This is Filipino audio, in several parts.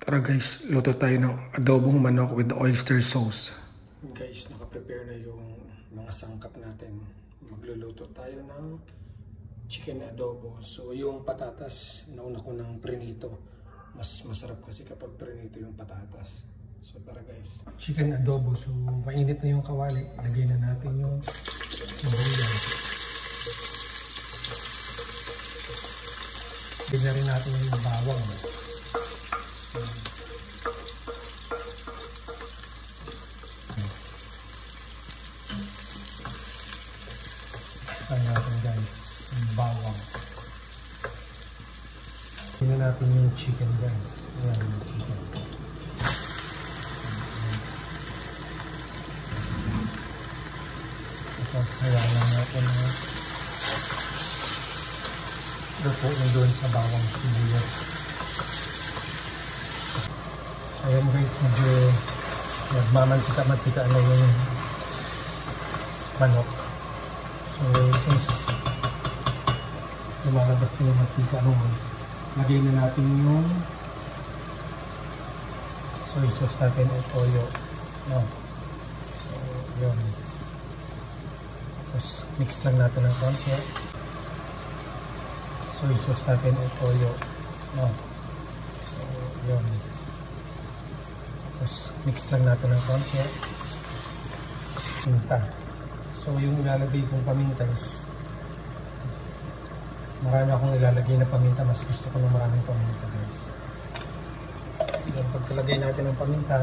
Tara guys, luto tayo ng adobong manok with oyster sauce. Guys, nakaprepare na yung mga sangkap natin. Magluluto tayo ng chicken adobo. So yung patatas, nauna ko ng prinito. Mas masarap kasi kapag prinito yung patatas. So tara guys. Chicken adobo. So mainit na yung kawali. Lagyan na natin yung sibuyas. Lagyan na rin natin yung bawang. Natin guys, yung bawang. Tingnan natin yung chicken guys. Ayan yung chicken. Tapos hayalan natin yung luto na doon sa bawang sibuyas. Ayan guys, medyo nagmamantika-mantika na yung manok. So since lumalabas na yung mantika noon, lagay na natin yung soy sauce natin o toyo. No. So yun. Tapos mix lang natin ng konti. Soy sauce natin o toyo. No. So yun. Tapos mix lang natin ng konti. Pinta. So yung ilalagay kong paminta is marami akong ilalagay na paminta. Mas gusto ko ng maraming paminta guys. Yung pagkalagay natin ng paminta,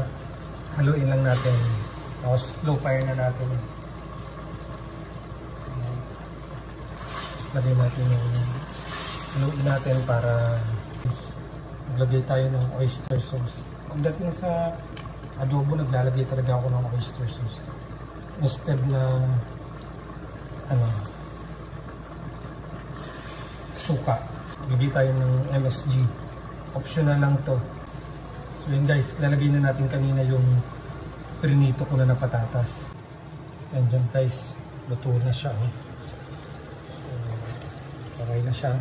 haluin lang natin. Tapos low fire na natin. Tapos lagay natin yung haluin natin para maglagay tayo ng oyster sauce. Pagdating sa adobo, naglalagay talaga ako ng oyster sauce. Instead na suka, bigay tayo ng MSG. Optional lang to. So yun guys, lalagay na natin kanina yung prinito ko na patatas. And dyan guys, luto na siya. So, okay na siya.